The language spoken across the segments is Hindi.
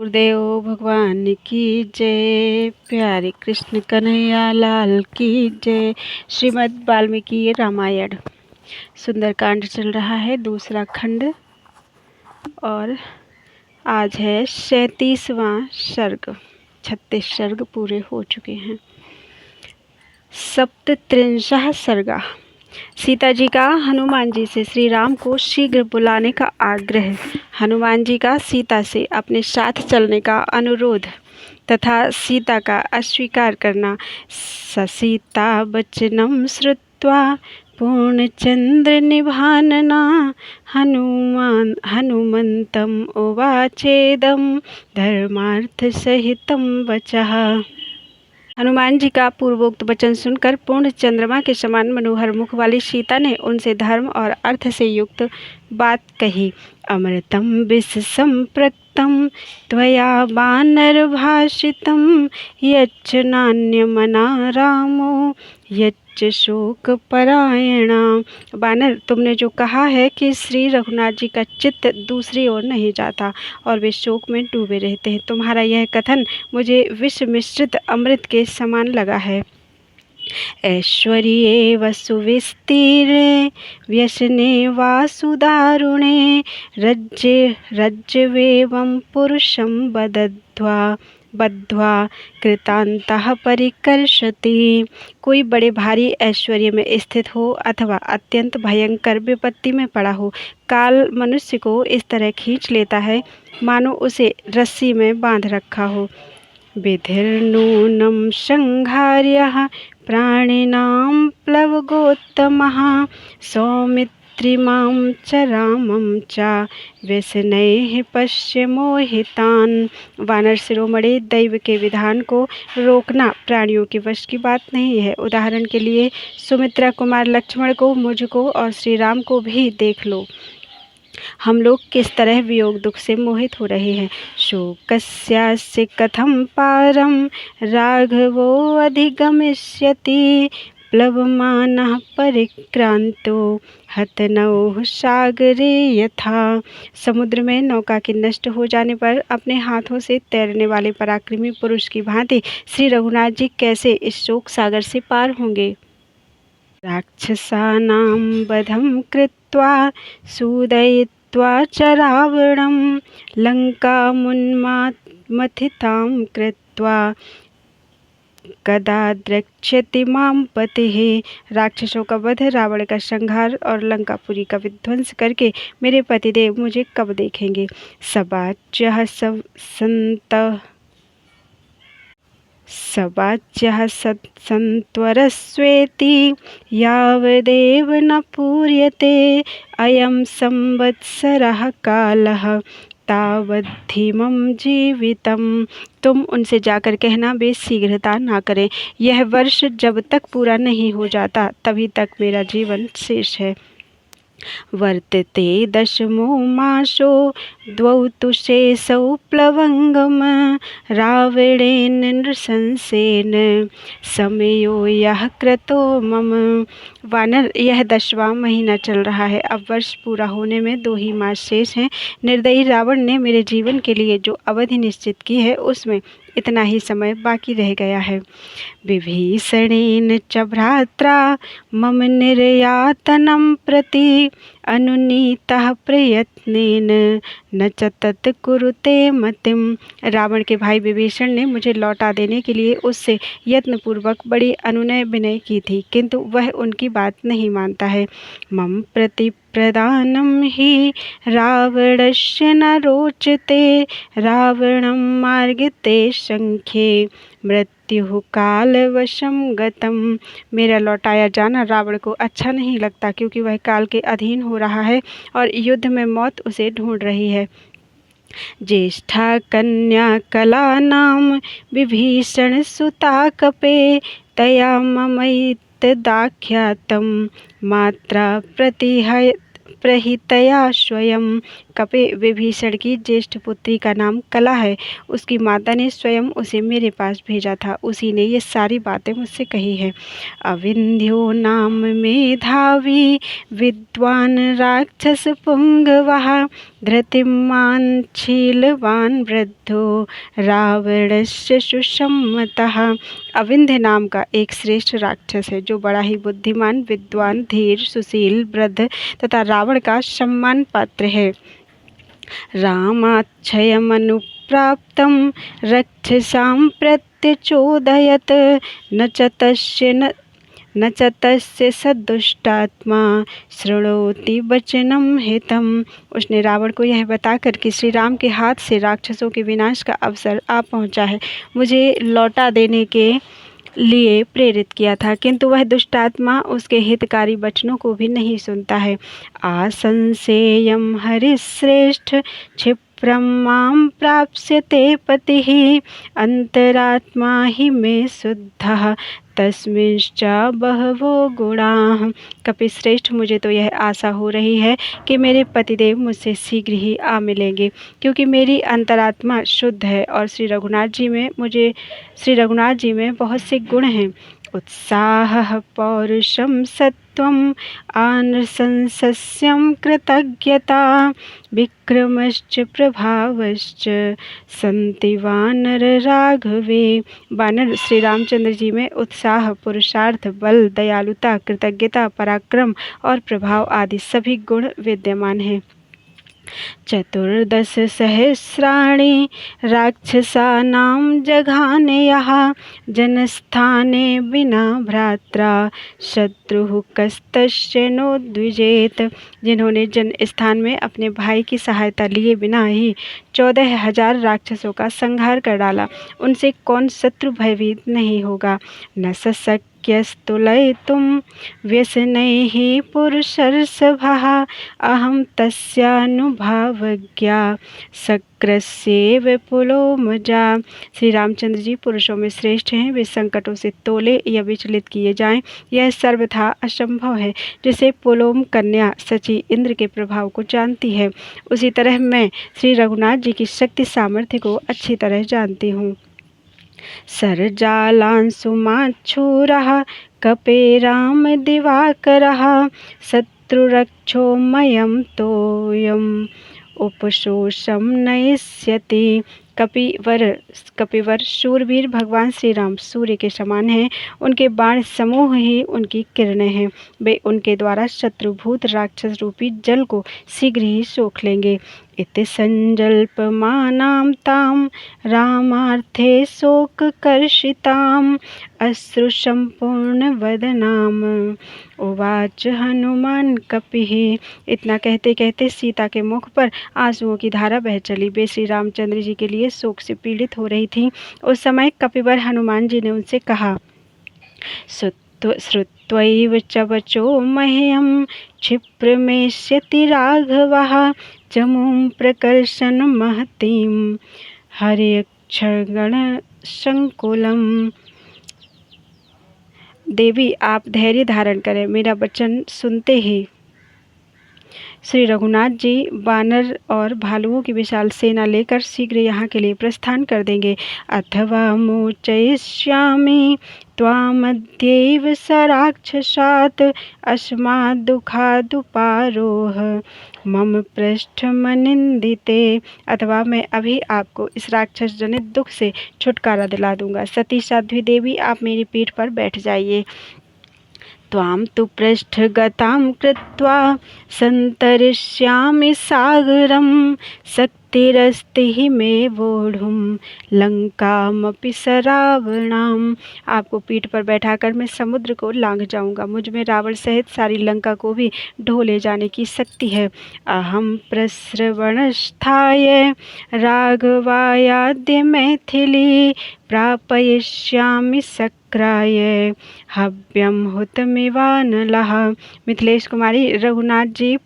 गुरुदेव भगवान की जय। प्यारे कृष्ण कन्हैया लाल की जय। श्रीमद् वाल्मीकि रामायण सुंदरकांड चल रहा है, दूसरा खंड, और आज है 37वां सर्ग। 36 सर्ग पूरे हो चुके हैं। सप्तत्रिंशः सर्गा। सीता जी का हनुमान जी से श्री राम को शीघ्र बुलाने का आग्रह, हनुमान जी का सीता से अपने साथ चलने का अनुरोध तथा सीता का अस्वीकार करना। ससीता वचनम श्रुत्वा पूर्णचंद्र निभानना हनुमंतम उवाचेदम धर्मार्थ सहितम वचः। हनुमान जी का पूर्वोक्त वचन सुनकर पूर्ण चंद्रमा के समान मनोहर मुख वाली सीता ने उनसे धर्म और अर्थ से युक्त बात कही। अमृतम विष संप्रक्तम त्वया वानर भाषितम यच्च नान्यमना रामो यच्च शोक परायणा। वानर, तुमने जो कहा है कि श्री रघुनाथ जी का चित्त दूसरी ओर नहीं जाता और वे शोक में डूबे रहते हैं, तुम्हारा यह कथन मुझे विष मिश्रित अमृत के समान लगा है। ऐश्वर्ये वसुविस्तीर्णे व्यसने वासुदारुणे रज्जवेवं पुरुषं बद्ध्वा कृतान्तः परिकर्षति। कोई बड़े भारी ऐश्वर्य में स्थित हो अथवा अत्यंत भयंकर विपत्ति में पड़ा हो, काल मनुष्य को इस तरह खींच लेता है मानो उसे रस्सी में बांध रखा हो। विधिर्नूनं संहार्यः प्राणिनां प्लवगोत्तमः सौमित्रिमां च रामं च व्यसनैः पश्य मोहितान्। वानर शिरोमणि, दैव के विधान को रोकना प्राणियों के वश की बात नहीं है। उदाहरण के लिए सुमित्रा कुमार लक्ष्मण को, मुझको और श्री राम को भी देख लो। हम लोग किस तरह वियोग दुख से मोहित हो रहे हैं। शोकस्यास्य कथं पारं राघवो अधिगमिष्यति प्लवमानः परिक्रांतो हतनौः सागरे यथा। समुद्र में नौका के नष्ट हो जाने पर अपने हाथों से तैरने वाले पराक्रमी पुरुष की भांति श्री रघुनाथ जी कैसे इस शोक सागर से पार होंगे। राक्षसानां वधं कृत्वा सूदयित्वा च रावणं लङ्कामुन्मथितां कृत्वा कदा द्रक्ष्यति मां पतिः। राक्षसों का वध, रावण का संहार और लंकापुरी का विध्वंस करके मेरे पतिदेव मुझे कब देखेंगे। सवाच्यः सत्संत्वरस्वेति यावदेव न पूर्यते अयं संवत्सरः कालः तावद्धीमं जीवितम्। तुम उनसे जाकर कहना वे शीघ्रता ना करें। यह वर्ष जब तक पूरा नहीं हो जाता तभी तक मेरा जीवन शेष है। वर्तते दशमो मासो द्वौ तु शेषौ प्लवंगम रावणेन नृशंसेन समयो यः क्रतो मम। वानर, यह 10वां महीना चल रहा है। अब वर्ष पूरा होने में 2 ही मास शेष हैं। निर्दयी रावण ने मेरे जीवन के लिए जो अवधि निश्चित की है उसमें इतना ही समय बाकी रह गया है। विभीषणेन च भ्रात्रा मम निर्यातनं प्रति अनुनीतः प्रयत्नेन न च तत् कुरुते मतिम। रावण के भाई विभीषण ने मुझे लौटा देने के लिए उससे यत्नपूर्वक बड़ी अनुनय विनय की थी, किंतु वह उनकी बात नहीं मानता है। मम प्रति प्रदानं हि रावणस्य न रोचते रावणं मार्गिते संख्ये मृत्युः कालवशं गतम। मेरा लौटाया जाना रावण को अच्छा नहीं लगता, क्योंकि वह काल के अधीन हो रहा है और युद्ध में मौत उसे ढूंढ रही है। ज्येष्ठा कन्या कलानां विभीषण सुता कपे तया ममैतदाख्यातं मात्रा प्रहितया स्वयं कपे विभीषण की ज्येष्ठ पुत्री का नाम कला है। उसकी माता ने स्वयं उसे मेरे पास भेजा था, उसी ने ये सारी बातें मुझसे कही है। अविंध्यो नाम मेधावी विद्वान राक्षस पुंगवः धृतिमान शीलवान वृद्धो रावणस्य सुसम्मतः। अविंध्य नाम का एक श्रेष्ठ राक्षस है जो बड़ा ही बुद्धिमान, विद्वान, धीर, सुशील, वृद्ध तथा रावण का सम्मान पात्र है। रामाक्षयमनुप्राप्तं रक्षसां प्रत्यचोदयत् न च तस्य सदुष्टात्मा शृणोति वचनं हितम्। उसने रावण को यह बताकर कि श्री राम के हाथ से राक्षसों के विनाश का अवसर आ पहुंचा है, मुझे लौटा देने के लिए प्रेरित किया था, किंतु वह दुष्टात्मा उसके हितकारी वचनों को भी नहीं सुनता है। आसंसेयं हरिश्रेष्ठ क्षिप्रं मां प्राप्स्यते पतिः अंतरात्मा हि मे शुद्धः तस्मिंश्च बहवो गुणाः। कपिश्रेष्ठ, मुझे तो यह आशा हो रही है कि मेरे पतिदेव मुझसे शीघ्र ही आ मिलेंगे, क्योंकि मेरी अंतरात्मा शुद्ध है और श्री रघुनाथ जी में बहुत से गुण हैं। उत्साह पौरुषम सत्वम आनशंस्यं कृतज्ञता विक्रमश्च प्रभावश्च संति वानर राघवे। वानर श्री रामचंद्र जी में उत्साह, पुरुषार्थ, बल, दयालुता, कृतज्ञता, पराक्रम और प्रभाव आदि सभी गुण विद्यमान हैं। 14 सहस्राणि राक्षसानां जघानयः जनस्थाने विना भ्रात्रा शत्रुः कस्तस्य नो द्विजेत। जिन्होंने जन स्थान में अपने भाई की सहायता लिए बिना ही 14,000 राक्षसों का संहार कर डाला, उनसे कौन शत्रु भयभीत नहीं होगा। न शक्यस्तुलयितुं व्यसनैः पुरुषर्षभः अहं तस्यानुभावज्ञा शक्रस्येव पुलोमजा। श्री रामचंद्र जी पुरुषों में श्रेष्ठ हैं, वे संकटों से तोले या विचलित किए जाएं यह सर्वथा असंभव है। जैसे पुलोम कन्या सची इंद्र के प्रभाव को जानती है, उसी तरह मैं श्री रघुनाथ जी की शक्ति सामर्थ्य को अच्छी तरह जानती हूँ। सरजालांशुमाच्छूरः कपे राम दिवाकरः शत्रुरक्षो मयं तोयम् उपशोषम नयिष्यति। कपिवर शूरवीर भगवान श्री राम सूर्य के समान हैं, उनके बाण समूह ही उनकी किरणें हैं। वे उनके द्वारा शत्रुभूत राक्षस रूपी जल को शीघ्र ही सोख लेंगे। इति संजल्पमानां तां रामार्थे शोककर्षितां अश्रुसंपूर्णवदनां उवाच हनुमान कपिः। इतना कहते कहते सीता के मुख पर आंसुओं की धारा बह चली। वे श्री रामचंद्र जी के लिए शोक से पीड़ित हो रही थीं। उस समय कपिवर हनुमान जी ने उनसे कहा, श्रुत्वैव च वचो मह्यं क्षिप्रमेष्यति राघवः चमूं प्रकर्षन् महतीं हर्यक्षगणसंकुलम्। देवी, आप धैर्य धारण करें, मेरा वचन सुनते ही श्री रघुनाथ जी वानर और भालुओं की विशाल सेना लेकर शीघ्र यहाँ के लिए प्रस्थान कर देंगे। अथवा मोचयिष्यामि त्वामद्यैव स राक्षसात् अस्माद् दुःखादुपारोह मम पृष्ठमनिन्दिते। अथवा मैं अभी आपको इस राक्षस जनित दुख से छुटकारा दिला दूंगा। सती साध्वी देवी, आप मेरी पीठ पर बैठ जाइए। त्वां तु पृष्ठगतां कृत्वा सन्तरिष्यामि सागरं शक्तिरस्ति मे वोढुं लंकामपि सरावणाम्। आपको पीठ पर बैठाकर मैं समुद्र को लांघ जाऊंगा। मुझ में रावण सहित सारी लंका को भी ढो ले जाने की शक्ति है। अहं प्रस्रवणस्थाय राघवायाद्य मैथिली प्रापयिष्यामि सक्राय हव्यं हुतमिवानलः। मिथिलेश कुमारी, रघुनाथ जी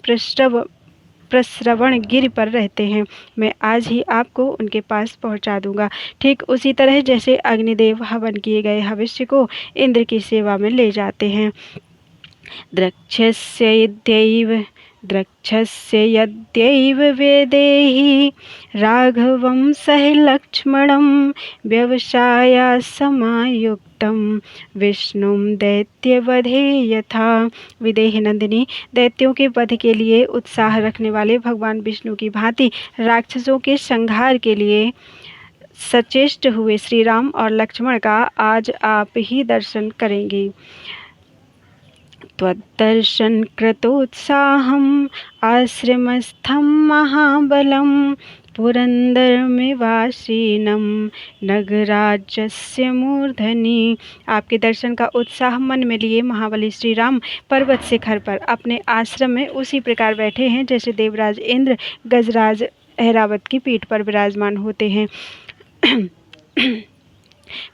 प्रस्रवण गिरि पर रहते हैं। मैं आज ही आपको उनके पास पहुंचा दूंगा, ठीक उसी तरह जैसे अग्निदेव हवन किए गए हविष्य को इंद्र की सेवा में ले जाते हैं। द्रक्ष्यस्यैद्यैव द्रक्षस्य यद्यैव वेदेहि राघवं सह लक्ष्मणं व्यवसाया समायुक्तं विष्णुं दैत्यवधे यथा। विदेहि नंदिनी, दैत्यों के वध के लिए उत्साह रखने वाले भगवान विष्णु की भांति राक्षसों के संहार के लिए सचेष्ट हुए श्री राम और लक्ष्मण का आज आप ही दर्शन करेंगे। त्वद्दर्शन कृतोत्साहम् आश्रमस्थं महाबलं पुरंदरमेवासीनं नगराज्यस्य मूर्धनि। आपके दर्शन का उत्साह मन में लिए महाबली श्री राम पर्वत शिखर पर अपने आश्रम में उसी प्रकार बैठे हैं जैसे देवराज इंद्र गजराज ऐरावत की पीठ पर विराजमान होते हैं।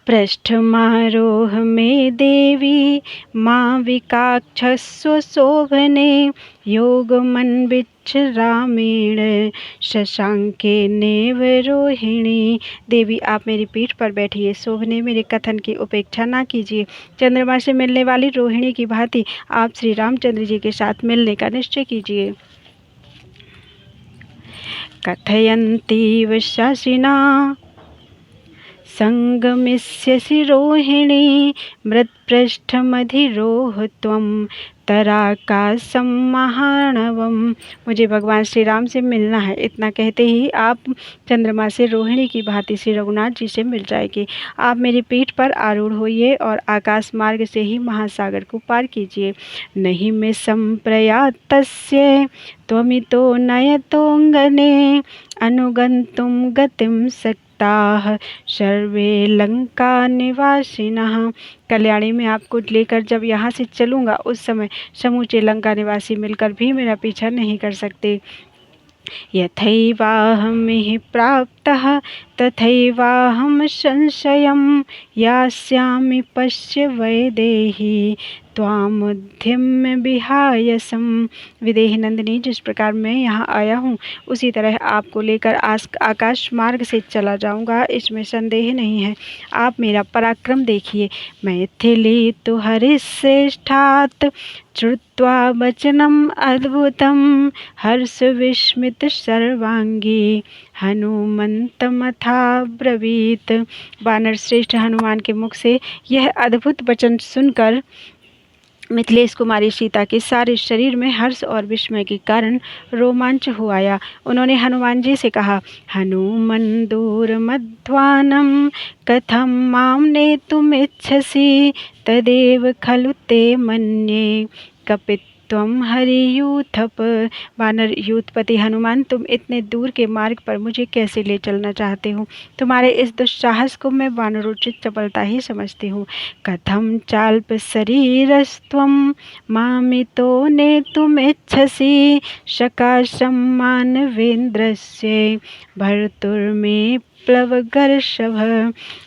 पृष्ठमारोह में देवी माविकाक्षस्व शोभने योगमन्विच्छ रामेण शशांकेनेव रोहिणी। देवी, आप मेरी पीठ पर बैठिए, शोभने मेरे कथन की उपेक्षा ना कीजिए। चंद्रमा से मिलने वाली रोहिणी की भांति आप श्री रामचंद्र जी के साथ मिलने का निश्चय कीजिए। कथयन्तीव शशिना संगमिष्यसि रोहिणी मृत्पृष्ठमधिरोह त्वं तराकाशं महार्णवम्। मुझे भगवान श्री राम से मिलना है, इतना कहते ही आप चंद्रमा से रोहिणी की भांति श्री रघुनाथ जी से मिल जाएगी। आप मेरी पीठ पर आरूढ़ होइए और आकाश मार्ग से ही महासागर को पार कीजिए। नहीं में संप्रयातस्य त्वमितो नयतोंगने अनुगंतुम गतिम सक्ताः सर्वे लंका निवासिनः। कल्याणी में आपको लेकर जब यहाँ से चलूँगा उस समय समूचे लंका निवासी मिलकर भी मेरा पीछा नहीं कर सकते। यथैवाहमिह प्राप्तः तथैवाहं संशयं यास्यामि पश्य वैदेही त्वामुद्यम्य विहायसं। विदेही नंदिनी, जिस प्रकार मैं यहाँ आया हूँ उसी तरह आपको लेकर आकाश मार्ग से चला जाऊँगा, इसमें संदेह नहीं है। आप मेरा पराक्रम देखिए। मैथिली तु हरिश्रेष्ठात् श्रुत्वा वचनम अद्भुतम हर्ष विस्मित सर्वांगी हनुमंतमथा ब्रवीत। वानर श्रेष्ठ हनुमान के मुख से यह अद्भुत वचन सुनकर मिथिलेश कुमारी सीता के सारे शरीर में हर्ष और विस्मय के कारण रोमांच हो आया। उन्होंने हनुमान जी से कहा, हनुमन दूर मध्वानम कथम माम नेतुमिच्छसि तदेव खलु ते मन्ये कपित त्वम हरियूथप। वानर यूथपति हनुमान, तुम इतने दूर के मार्ग पर मुझे कैसे ले चलना चाहते हो? तुम्हारे इस दुस्साहस को मैं वानरोचित चपलता ही समझती हूँ। कथम चाल्प शरीरस्त्वं मामितो नेतुमिच्छसि सकाशं मानवेन्द्रस्य भर्तुर्मे प्लवगर्षभ।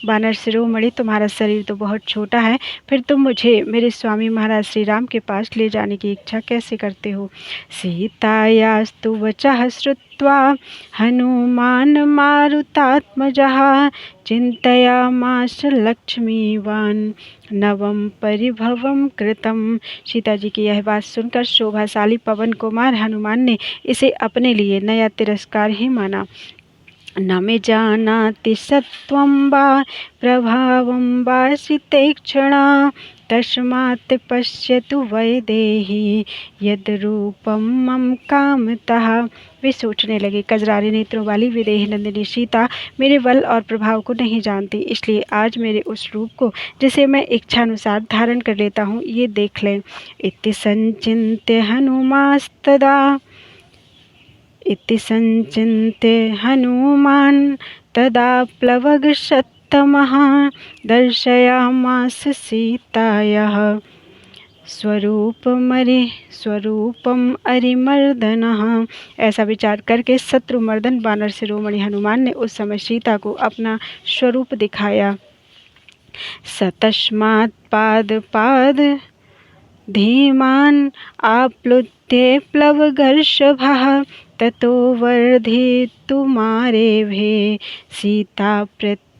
वानर शिरोमणि, तुम्हारा शरीर तो बहुत छोटा है, फिर तुम मुझे मेरे स्वामी महाराज श्री राम के पास ले जाने की इच्छा कैसे करते हो? सीतायास्तु वचः श्रुत्वा हनुमान मारुतात्मजः चिंतयामास लक्ष्मीवान नवम परिभवम कृतम। सीता जी की यह बात सुनकर शोभाशाली पवन कुमार हनुमान ने इसे अपने लिए नया तिरस्कार ही माना। न मे जानाति सत्वं वा प्रभावं वा सितेक्षणा तस्मात् पश्यतु वैदेही यद रूपम मम कामतः। वे सोचने लगे, कजरारे नेत्रों वाली विदेही नंदिनी सीता मेरे बल और प्रभाव को नहीं जानती, इसलिए आज मेरे उस रूप को जिसे मैं इच्छानुसार धारण कर लेता हूँ ये देख लें। इति संचिन्त्य हनुमान तदा प्लवगशत्तमः दर्शयामास सीतायाः स्वरूपम अरिमर्दनः। ऐसा विचार करके शत्रुमर्दन वानर शिरोमणि हनुमान ने उस समय सीता को अपना स्वरूप दिखाया। सतस्मात् पाद धीमान आप्लुत्य ततो वर्धितुमारेभे सीता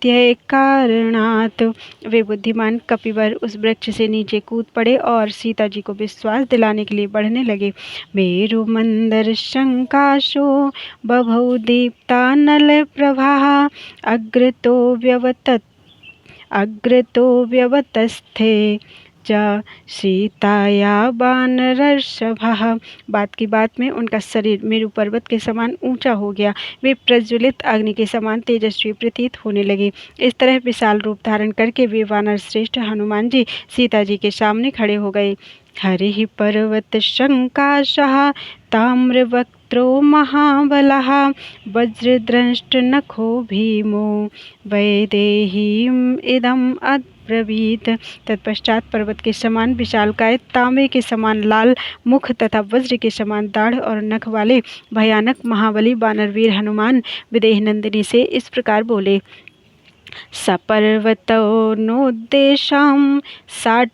व्यत्यय कारणात्। वे बुद्धिमान कपिवर उस वृक्ष से नीचे कूद पड़े और सीता जी को विश्वास दिलाने के लिए बढ़ने लगे। मेरु मंदर शंकाशो बभौ दीप्तानल प्रभा अग्रतो व्यवतस्थे च सीताया वानरर्षभः। बात की बात में उनका शरीर मेरु पर्वत के समान ऊंचा हो गया। वे प्रज्वलित अग्नि के समान तेजस्वी प्रतीत होने लगे। इस तरह विशाल रूप धारण करके वे वानर श्रेष्ठ हनुमान जी सीता जी के सामने खड़े हो गए। हरिः पर्वत शंकाशः ताम्रवक्त्रो महाबलः वज्रद्रष्टनखो भीमो वैदेहीम् इदम् अब्रवीत्। तत्पश्चात पर्वत के समान विशालकाय, तांबे के समान लाल मुख तथा वज्र के समान दाढ़ और नख वाले भयानक महाबली वानरवीर हनुमान विदेह नंदिनी से इस प्रकार बोले। सपर्वतो नोद्देशां साट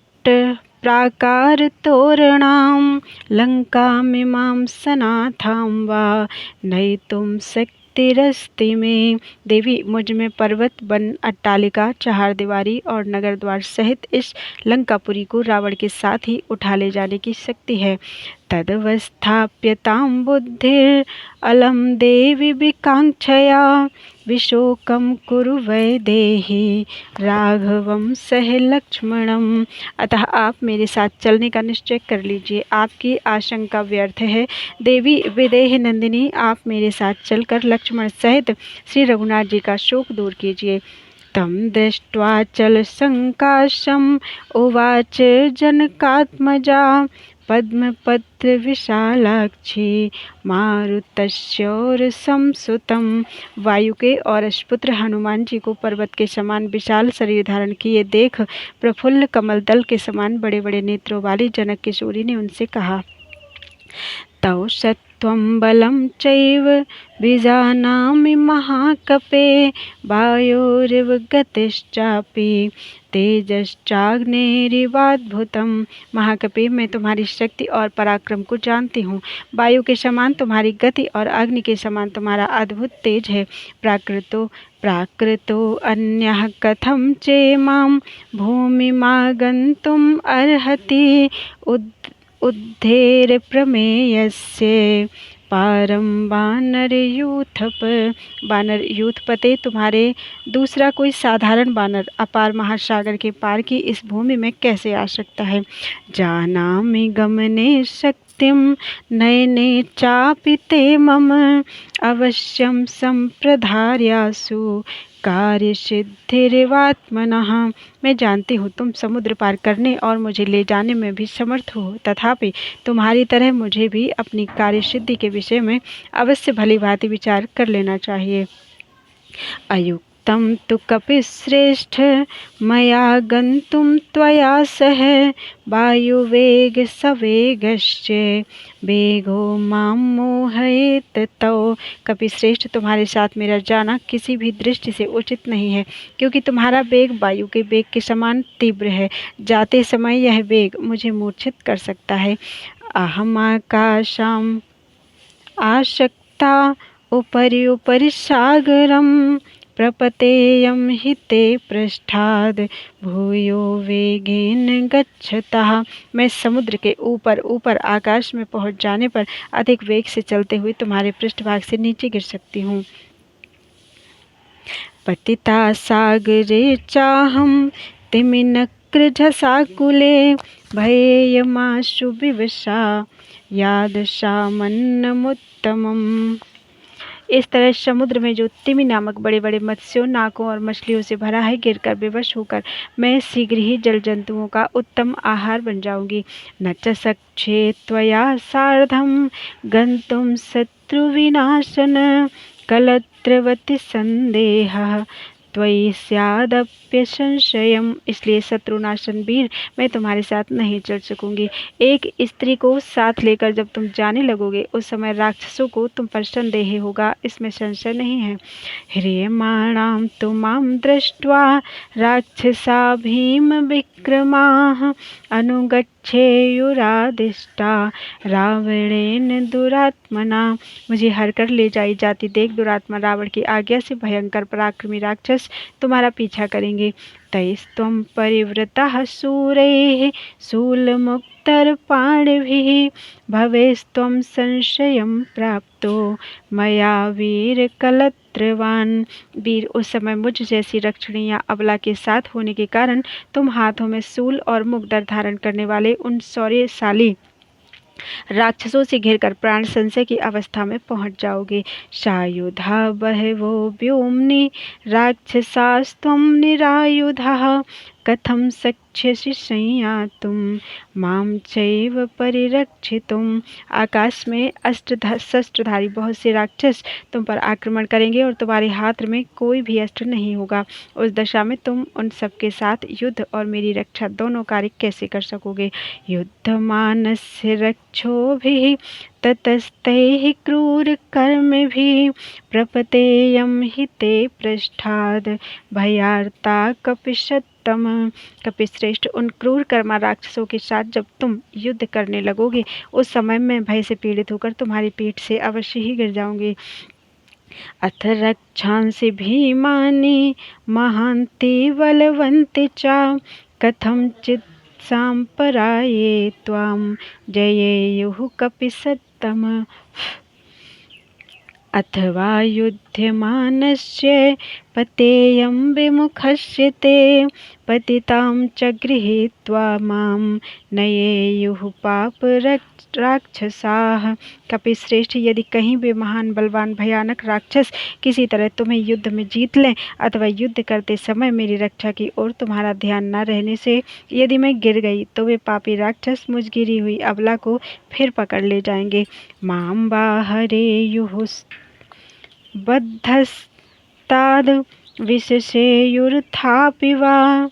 प्राकार तोरणां लंकामिमां सनाथां वा नयितुं शक्तिरस्ति मे। देवी, मुझ में पर्वत, वन, अट्टालिका, चहारदीवारी और नगर द्वार सहित इस लंकापुरी को रावण के साथ ही उठा ले जाने की शक्ति है। तदवस्थाप्यतां बुद्धिर अलम देवी विकांक्षया विशोकम कुरु वैदेही राघवम सह लक्ष्मणम। अतः आप मेरे साथ चलने का निश्चय कर लीजिए, आपकी आशंका व्यर्थ है। देवी विदेह नंदिनी, आप मेरे साथ चलकर लक्ष्मण सहित श्री रघुनाथ जी का शोक दूर कीजिए। तम दृष्ट्वा चल संकाशम उवाच जनकात्मजा पद्मपत्र विशालाक्षी मारुतस्योर संसुतम। वायु के और अश्वपुत्र हनुमान जी को पर्वत के समान विशाल शरीर धारण किए देख प्रफुल्ल कमल दल के समान बड़े बड़े नेत्रों वाली जनक किशोरी ने उनसे कहा। तौ सत्वं बलं चैव बीजानामि महाकपे वायोरिव गतिश्चापि तेजश्चाग्नेरिवाद्भुतम्। महाकपे, मैं तुम्हारी शक्ति और पराक्रम को जानती हूँ। वायु के समान तुम्हारी गति और अग्नि के समान तुम्हारा अद्भुत तेज है। प्राकृतो अन्यः कथं चेमां भूमिमागन्तुम् अर्हति उद्धेर प्रमेयस्य पारम वानर यूथपते, तुम्हारे दूसरा कोई साधारण वानर अपार महासागर के पार की इस भूमि में कैसे आ सकता है। जानामि गमने शक्तिम नयने चापि ते मम अवश्यम संप्रधार्यासु कार्य सिद्धिर्वात्मनः। मैं जानती हूँ तुम समुद्र पार करने और मुझे ले जाने में भी समर्थ हो, तथापि तुम्हारी तरह मुझे भी अपनी कार्य सिद्धि के विषय में अवश्य भली भांति विचार कर लेना चाहिए। अयुक्तं तु कपिश्रेष्ठ मया गन्तुं त्वया सह वायुवेग सवेगश्च वेगो मां मोहयेत तौ। कपिश्रेष्ठ, तुम्हारे साथ मेरा जाना किसी भी दृष्टि से उचित नहीं है, क्योंकि तुम्हारा वेग वायु के वेग के समान तीव्र है। जाते समय यह वेग मुझे मूर्छित कर सकता है। अहमाकाशां आशक्ता उपरि उपरि सागरं प्रपतेयं हि ते पृष्ठाद भूयो वेगेन गच्छतः। मैं समुद्र के ऊपर ऊपर आकाश में पहुंच जाने पर अधिक वेग से चलते हुए तुम्हारे पृष्ठभाग से नीचे गिर सकती हूँ। पतिता सागरे चाहं तिमिनकृझसाकुले भयेयमाशु विवशा यादशामन्नमुत्तमम्। इस तरह समुद्र में जो तिमि नामक बड़े बड़े मत्स्यों, नाकों और मछलियों से भरा है, गिरकर विवश होकर मैं शीघ्र ही जल जंतुओं का उत्तम आहार बन जाऊंगी। न च शक्ष्ये त्वया सार्धं गन्तुं शत्रुविनाशन कलत्रवति संदेहः त्वयि स्यादप्य संशयम्। इसलिए शत्रुनाशन वीर, मैं तुम्हारे साथ नहीं चल सकूंगी। एक स्त्री को साथ लेकर जब तुम जाने लगोगे, उस समय राक्षसों को तुम पर संदेह होगा, इसमें संशय नहीं है। ह्रियमाणां तु मां दृष्ट्वा राक्षसा भीम विक्रमाः अनुगच्छ रक्षेयुरादिष्टा रावणेन दुरात्मना। मुझे हर कर ले जाई जाती देख दुरात्मा रावण की आज्ञा से भयंकर पराक्रमी राक्षस तुम्हारा पीछा करेंगे। तैस्त्वं परिवृतः शूरैः शूलमुक्तर्पाणिभिः भवेस्त्वं संशयं प्राप्तो मया वीरकलत्रवान्। वीर, उस समय मुझ जैसी रक्षणी या अबला के साथ होने के कारण तुम हाथों में शूल और मुक्तर धारण करने वाले उन शौर्यशाली राक्षसों से घिरकर प्राण संशय की अवस्था में पहुंच जाओगे। सायुधा बहवो व्योम्नि राक्षसास्त्वं निरायुधः कथं शक्ष्यसि संयातुं मां चैव परिरक्षितुम्। आकाश में शस्त्रधारी बहुत से राक्षस तुम पर आक्रमण करेंगे और तुम्हारे हाथ में कोई भी अस्त्र नहीं होगा। उस दशा में तुम उन सबके साथ युद्ध और मेरी रक्षा दोनों कार्य कैसे कर सकोगे। युद्धमानस्य रक्षोभिः ततस्तैः क्रूरकर्मभिः प्रपतेयं हि ते पृष्ठाद् भयार्ता कपिशत्तम। कपिश्रेष्ठ, उन क्रूर कर्मा राक्षसों के साथ जब तुम युद्ध करने लगोगे उस समय मैं भय से पीड़ित होकर तुम्हारी पीठ से अवश्य ही गिर जाऊंगी। अथ रक्षांसि भीमानि महान्ति बलवन्ति च कथंचित् सांपराये त्वां जयेयुः कपिसत्तम। अथवा युध्यमानस्य पतेयं विमुखस्य ते पतितां च गृहीत्वा मां नयेयुः पापराक्षसाः। कपिश्रेष्ठ, यदि कहीं भी महान बलवान भयानक राक्षस किसी तरह तुम्हें युद्ध में जीत लें अथवा युद्ध करते समय मेरी रक्षा की ओर तुम्हारा ध्यान न रहने से यदि मैं गिर गई तो वे पापी राक्षस मुझ गिरी हुई अबला को फिर पकड़ ले जाएंगे। मां बाहरेयुः बद्धस्ताद् विशेषेयुर्थापि वा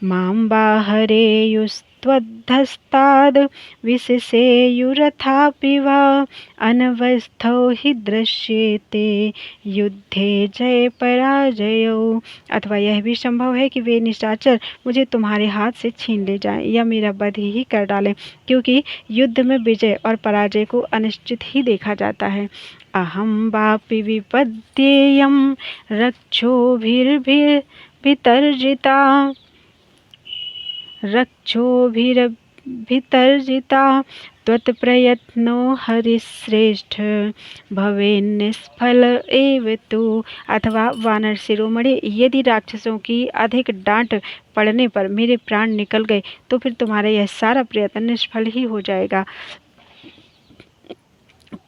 मां बाहरेयुस्त्वद्धस्ताद् विशेषेयुरथापि वा अनवस्थौ हि दृश्येते युद्धे जय पराजयो। अथवा यह भी संभव है कि वे निशाचर मुझे तुम्हारे हाथ से छीन ले जाएं या मेरा वध ही कर डालें, क्योंकि युद्ध में विजय और पराजय को अनिश्चित ही देखा जाता है। अहं वापि विपद्येयं रक्षोभिर्भितर्जिता त्वत्प्रयत्नो हरिश्रेष्ठ भवेन्निष्फल एव तु। अथवा वानर शिरोमणि, यदि राक्षसों की अधिक डांट पड़ने पर मेरे प्राण निकल गए तो फिर तुम्हारा यह सारा प्रयत्न निष्फल ही हो जाएगा।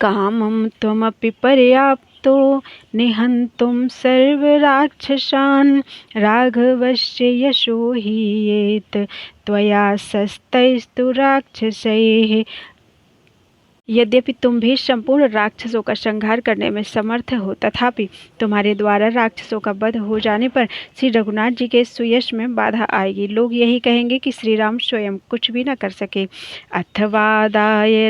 कामं त्वमपि पर्याप्तो निहन्तुं सर्वराक्षसान् राघवस्य यशो हीयेत त्वया शस्तैस्तु राक्षसैः। यद्यपि तुम भी संपूर्ण राक्षसों का संहार करने में समर्थ हो, तथापि तुम्हारे द्वारा राक्षसों का वध हो जाने पर श्री रघुनाथ जी के सुयश में बाधा आएगी। लोग यही कहेंगे कि श्री राम स्वयं कुछ भी न कर सके। अथवादाय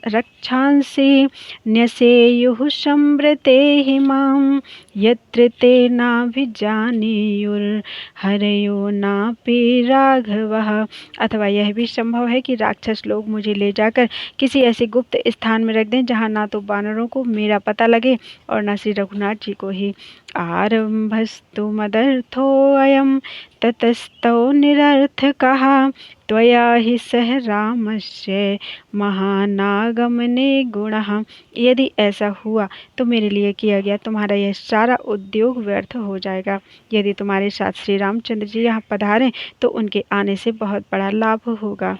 रक्षांसि न्यसेयुः संवृते मां यत्र ते नाभिजानेयुर्हरयो नापि राघवः। अथवा यह भी संभव है कि राक्षस लोग मुझे ले जाकर किसी ऐसे गुप्त स्थान में रख दें जहाँ ना तो बानरों को मेरा पता लगे और न श्री रघुनाथ जी को ही। आरंभस्तु मदर्थो अयं ततस्तौ निरर्थकः त्वया हि सह रामस्य महानागमने गुणः। यदि ऐसा हुआ तो मेरे लिए किया गया तुम्हारा यह सारा उद्योग व्यर्थ हो जाएगा। यदि तुम्हारे साथ श्री रामचंद्र जी यहाँ पधारें तो उनके आने से बहुत बड़ा लाभ होगा।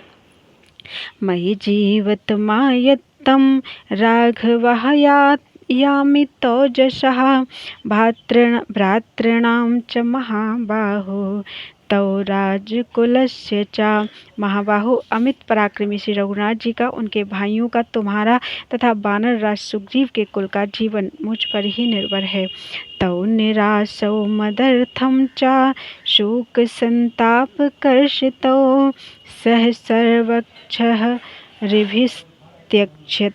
मयि जीवतमायत्तं राघवः यामि तौजसः भ्रातॄणां च महाबाहो तौ राजकुलस्य च। महाबाहु, अमित पराक्रमी श्री रघुनाथ जी का, उनके भाइयों का, तुम्हारा तथा वानर राज सुग्रीव के कुल का जीवन मुझ पर ही निर्भर है। तौ निराशौ मदर्थं च शोक संताप कर्षितौ सह सर्वक्षः रिभिस्त्यक्षतः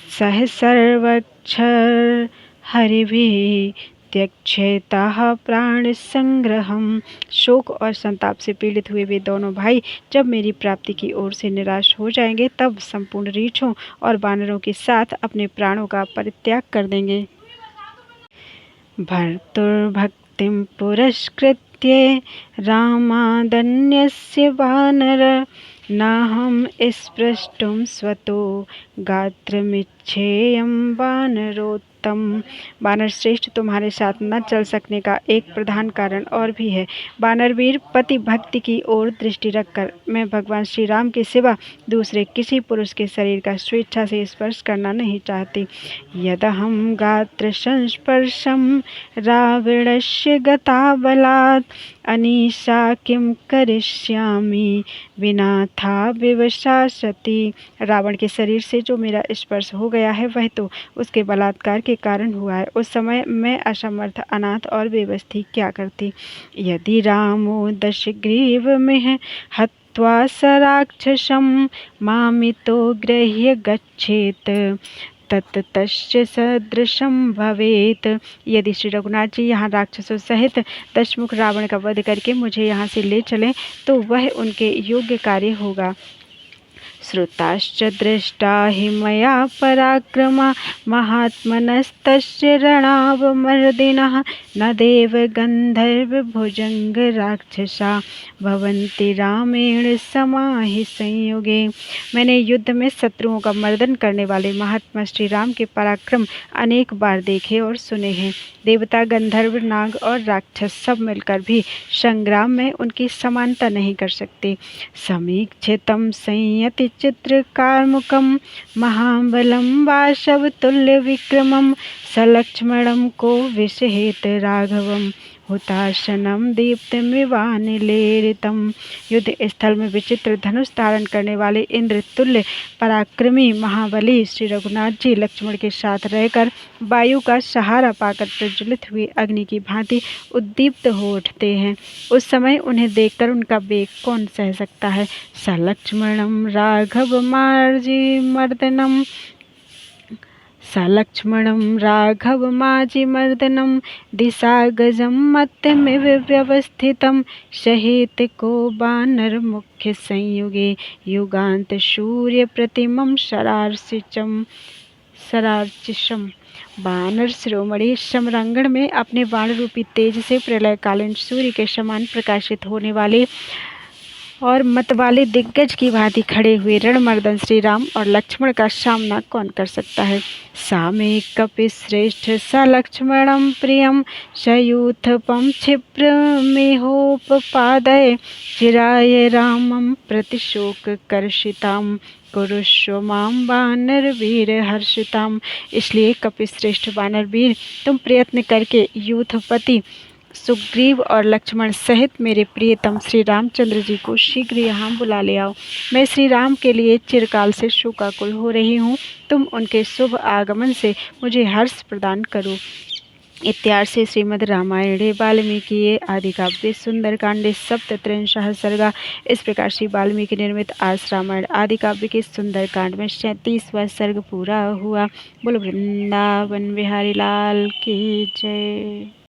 सह सर्वक्षर हरिभिः त्यक्षेताः प्राण संग्रहम। शोक और संताप से पीड़ित हुए वे दोनों भाई जब मेरी प्राप्ति की ओर से निराश हो जाएंगे तब संपूर्ण रीछों और वानरों के साथ अपने प्राणों का परित्याग कर देंगे। भर्तुर्भक्तिं पुरस्कृत्य रामादन्यस्य वानर नाहं स्पृष्टुं स्वतो गात्रमिच्छेयं वानरोत्तम। वानर श्रेष्ठ, तुम्हारे साथ न चल सकने का एक प्रधान कारण और भी है। वानरवीर, पति भक्ति की ओर दृष्टि रखकर मैं भगवान श्री राम के सिवा दूसरे किसी पुरुष के शरीर का स्वेच्छा से स्पर्श करना नहीं चाहती। यदहं गात्र संस्पर्शं रावणस्य गताबलात् अनीशा किं करिष्यामि विनाथा विवशा सती। रावण के शरीर से जो मेरा स्पर्श हो गया है वह तो उसके बलात्कार के कारण हुआ है। उस समय मैं असमर्थ, अनाथ और बेबस थी, क्या करती। यदि रामो दशग्रीवमिह हत्वा स राक्षसं मामितो गृह्य गच्छेत तत्तस्य सदृशं भवेत। यदि श्री रघुनाथ जी यहाँ राक्षसों सहित दशमुख रावण का वध करके मुझे यहाँ से ले चलें तो वह उनके योग्य कार्य होगा। श्रुताश्च दृष्टा हि मया पराक्रमा महात्मनस्तस्य रणावमर्दिनः न देव गंधर्व भुजंग राक्षसा भवन्ति रामेण समाहि संयुगे। मैंने युद्ध में शत्रुओं का मर्दन करने वाले महात्मा श्री राम के पराक्रम अनेक बार देखे और सुने हैं। देवता, गंधर्व, नाग और राक्षस सब मिलकर भी संग्राम में उनकी समानता नहीं कर सकते। समीक्षितं संयति चित्रकारमुकं महाबलं वाशवतुल्य विक्रमं सलक्ष्मणं को विषहेत राघवं हुताशनम दीप्तमिवानिलेरितम। युद्ध स्थल में विचित्र धनुष धारण करने वाले इंद्र तुल्य पराक्रमी महाबली श्री रघुनाथ जी लक्ष्मण के साथ रहकर वायु का सहारा पाकर प्रज्वलित हुई अग्नि की भांति उद्दीप्त हो उठते हैं। उस समय उन्हें देखकर उनका वेग कौन सह सकता है। सलक्ष्मणम राघवमाजिमर्दनम सलक्ष्मणं राघवमाजिमर्दनं दिशागजं मत्यमिव व्यवस्थितं सहेत को वानर मुख्य संयुगे युगांत सूर्य प्रतिमं सरार्चिषम। वानर शिरोमणि समरांगण में अपने बाण रूपी तेज से प्रलयकालीन सूर्य के समान प्रकाशित होने वाले और मतवाले दिग्गज की भांति खड़े हुए रणमर्दन श्री राम और लक्ष्मण का सामना कौन कर सकता है। सामे कपिश्रेष्ठ स लक्ष्मणं प्रियं सयूथपं क्षिप्रमेहोपपादये चिराय रामं प्रतिशोककर्षितां कुरुष्व मां वानरवीर हर्षिताम। इसलिए कपिश्रेष्ठ वानरवीर, तुम प्रयत्न करके यूथपति सुग्रीव और लक्ष्मण सहित मेरे प्रियतम श्री रामचंद्र जी को शीघ्र यहाँ बुला ले आओ। मैं श्री राम के लिए चिरकाल से शोकाकुल हो रही हूँ। तुम उनके शुभ आगमन से मुझे हर्ष प्रदान करो। इत्यार्षे श्रीमद् रामायणे वाल्मीकि आदि काव्ये सुंदरकांडे सप्तत्रिंशः सर्गा। इस प्रकार श्री वाल्मीकि निर्मित आज रामायण आदि काव्य के सुंदरकांड में 37वां सर्ग पूरा हुआ। बोलो वृंदावन बिहारी लाल की जय।